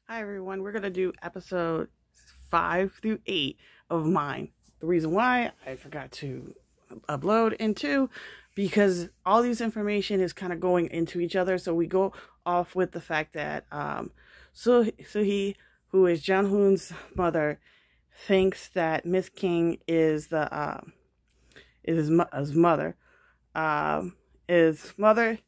Hi everyone, we're going to do episode 5 through 8 of mine. The reason why I forgot to upload, and 2, because all these information is kind of going into each other. So we go off with the fact that Suhi, who is Jang-hoon's mother, thinks that Miss King is his mother. His mother,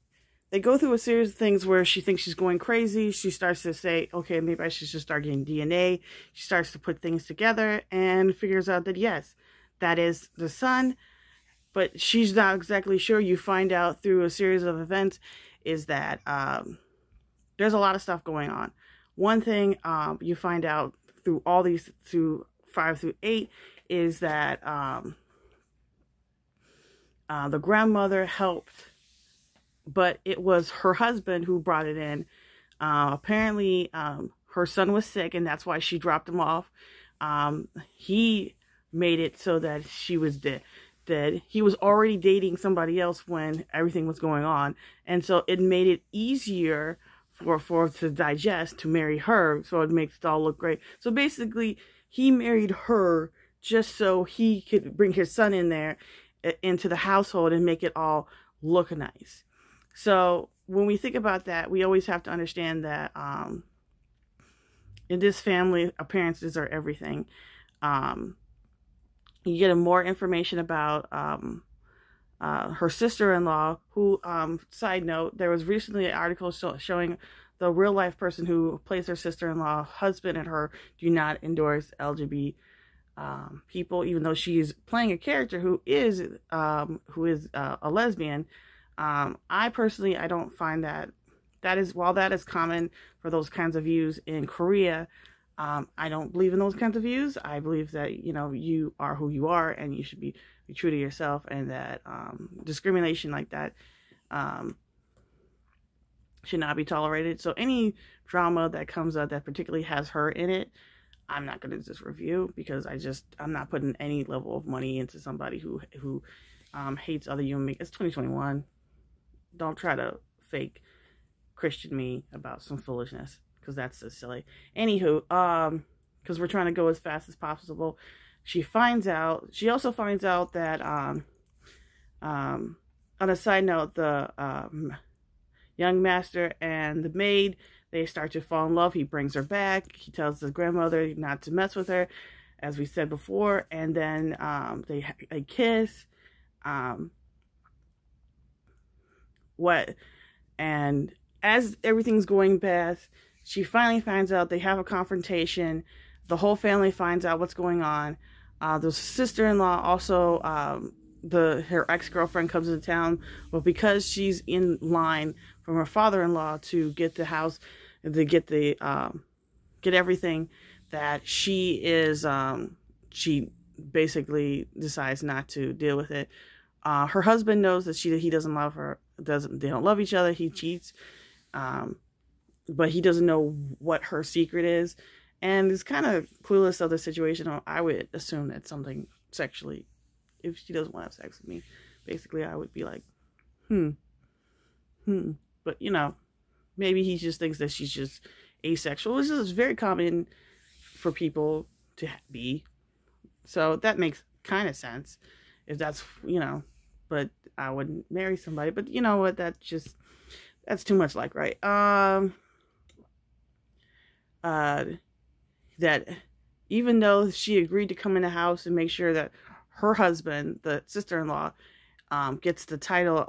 they go through a series of things where she thinks she's going crazy. She starts to say, okay, maybe I should just start getting DNA. She starts to put things together and figures out that, yes, that is the son, but she's not exactly sure. You find out through a series of events is that there's a lot of stuff going on. One thing you find out through all these, through 5 through 8, is that the grandmother helped, but it was her husband who brought it in. Apparently, her son was sick, and that's why she dropped him off. He made it so that she was dead. He was already dating somebody else when everything was going on, and so it made it easier for to digest to marry her. So it makes it all look great. So basically, he married her just so he could bring his son in there into the household and make it all look nice. So when we think about that, we always have to understand that in this family, appearances are everything. You get more information about her sister-in-law, who, side note, there was recently an article showing the real-life person who plays her sister-in-law husband and her do not endorse LGBT people, even though she's playing a character who is a lesbian. I personally, I don't find that is, while that is common for those kinds of views in Korea, I don't believe in those kinds of views. I believe that, you know, you are who you are and you should be true to yourself, and that discrimination like that should not be tolerated. So any drama that comes up that particularly has her in it, I'm not going to just review, because I'm not putting any level of money into somebody who hates other human beings. It's 2021. Don't try to fake Christian me about some foolishness, because that's so silly. Anywho, because we're trying to go as fast as possible. She also finds out that, on a side note, the young master and the maid, they start to fall in love. He brings her back. He tells the grandmother not to mess with her, as we said before. And then they kiss. And as everything's going bad, she finally finds out. They have a confrontation. The whole family finds out what's going on. The sister-in-law also, her ex-girlfriend comes into town, but because she's in line from her father-in-law to get the house, to get everything, that she basically decides not to deal with it. Her husband knows that he doesn't love her. They don't love each other. He cheats, but he doesn't know what her secret is, and is kind of clueless of the situation. I would assume that something sexually, if she doesn't want to have sex with me, basically I would be like, but you know, maybe he just thinks that she's just asexual. This is very common for people to be, so that makes kind of sense if that's, you know. But I wouldn't marry somebody. But you know what? That's too much like, right? That even though she agreed to come in the house and make sure that her husband, the sister-in-law, gets the title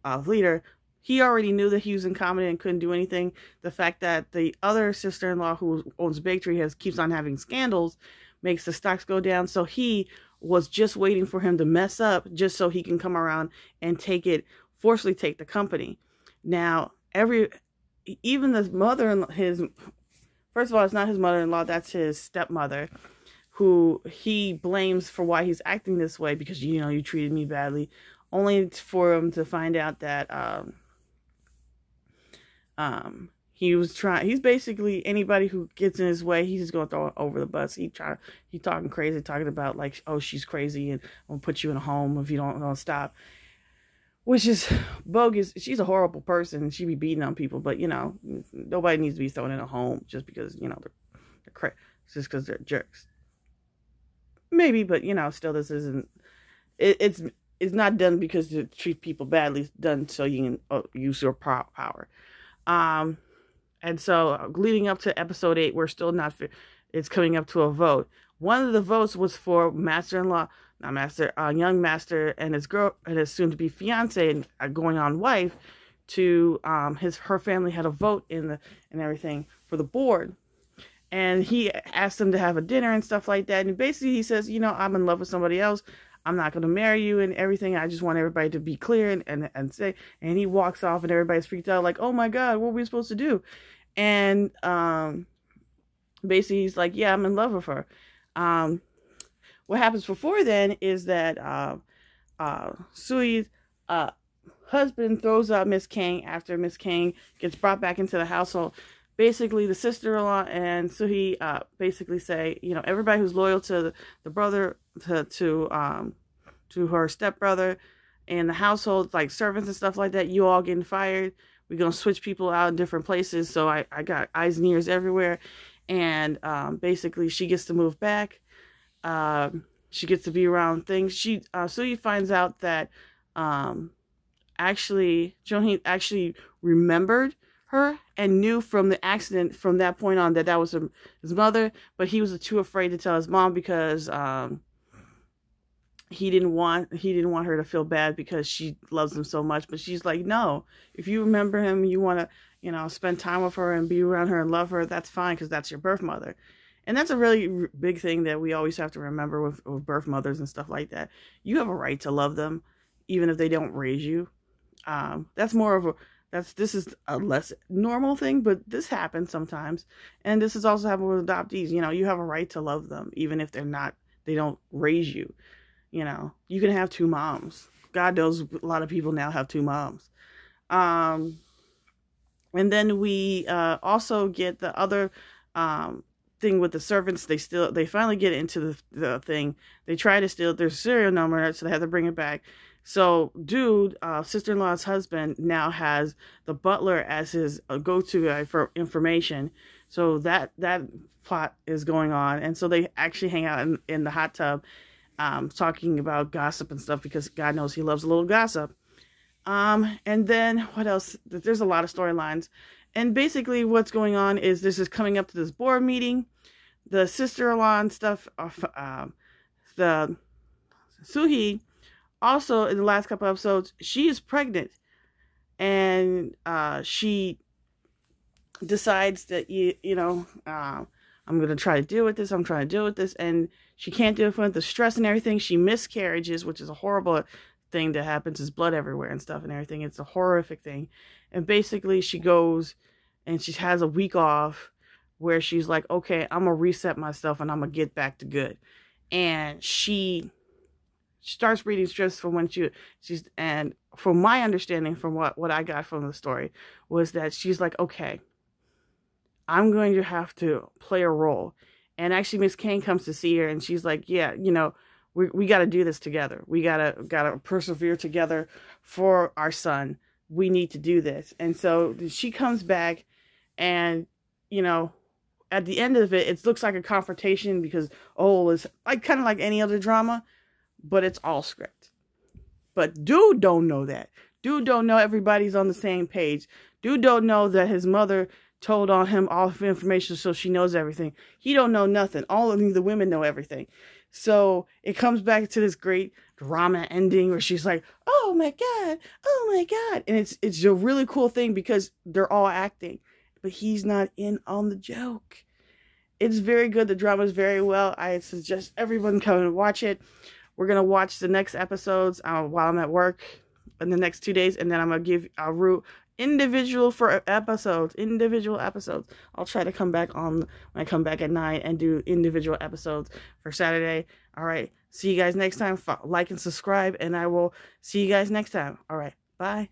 of leader, he already knew that he was incompetent and couldn't do anything. The fact that the other sister-in-law who owns a bakery keeps on having scandals makes the stocks go down. So he was just waiting for him to mess up just so he can come around and forcefully take the company. Now, even the mother-in-law, first of all, it's not his mother-in-law, that's his stepmother, who he blames for why he's acting this way, because, you know, you treated me badly, only for him to find out that, he's basically, anybody who gets in his way, he's just going to throw it over the bus. He's talking crazy, talking about like, oh, she's crazy and I'm going to put you in a home if you don't stop. which is bogus. She's a horrible person. She be beating on people, but, you know, nobody needs to be thrown in a home just because, you know, they're just because they're jerks. Maybe, but, you know, still, this isn't, it's not done because to treat people badly. It's done so you can use your power. And so leading up to episode 8, we're still not, it's coming up to a vote. One of the votes was for young master and his girl and his soon-to-be fiance and going on wife to her family had a vote and everything for the board, and he asked them to have a dinner and stuff like that. And basically he says, you know, I'm in love with somebody else. I'm not going to marry you and everything. I just want everybody to be clear and say. And he walks off, and everybody's freaked out, like, oh my God, what are we supposed to do? And basically he's like, yeah, I'm in love with her. What happens before then is that Sui's husband throws out Miss Kang after Miss Kang gets brought back into the household. Basically, the sister-in-law and Suhi basically say, you know, everybody who's loyal to the brother, to her stepbrother and the household, like servants and stuff like that, you all getting fired. We're going to switch people out in different places. So I got eyes and ears everywhere. And basically, she gets to move back. She gets to be around things. Suhi finds out that actually Jong-hee actually remembered her and knew from the accident from that point on that was his mother, but he was too afraid to tell his mom because he didn't want her to feel bad because she loves him so much. But she's like, no, if you remember him, you want to, you know, spend time with her and be around her and love her, that's fine, because that's your birth mother. And that's a really big thing that we always have to remember with birth mothers and stuff like that. You have a right to love them, even if they don't raise you. That's more of this is a less normal thing, but this happens sometimes. And this is also happened with adoptees. You know, you have a right to love them, even if they don't raise you. You know, you can have 2 moms. God knows a lot of people now have 2 moms. And then we also get the other thing with the servants. They finally get into the thing. They try to steal their serial number, so they have to bring it back. So dude, sister-in-law's husband, now has the butler as his go-to guy for information. So that plot is going on, and so they actually hang out in the hot tub, talking about gossip and stuff, because God knows he loves a little gossip. And then what else? There's a lot of storylines, and basically what's going on is this is coming up to this board meeting. The sister-in-law and stuff, the Suhi. Also, in the last couple episodes, she is pregnant, and she decides that, you know, I'm going to try to deal with this. I'm trying to deal with this, and she can't deal with the stress and everything. She miscarriages, which is a horrible thing that happens. There's blood everywhere and stuff and everything. It's a horrific thing. And basically, she goes and she has a week off where she's like, okay, I'm going to reset myself and I'm going to get back to good. And she starts reading scripts from when she's, and from my understanding, from what I got from the story, was that she's like, okay, I'm going to have to play a role. And actually Miss Kang comes to see her, and she's like, yeah, you know, we got to do this together. We gotta persevere together for our son. We need to do this. And so she comes back, and, you know, at the end of it, it looks like a confrontation because, oh, it's like kind of like any other drama, but it's all script. But dude don't know that. Dude don't know everybody's on the same page. Dude don't know that his mother told on him all the information, so she knows everything. He don't know nothing. All of the women know everything. So it comes back to this great drama ending where she's like, oh my God, oh my God. And it's a really cool thing because they're all acting, but he's not in on the joke. It's very good. The drama is very well. I suggest everyone come and watch it. We're going to watch the next episodes while I'm at work in the next 2 days. And then I'm going to give individual episodes. I'll try to come back on when I come back at 9 and do individual episodes for Saturday. All right. See you guys next time. Like and subscribe, and I will see you guys next time. All right. Bye.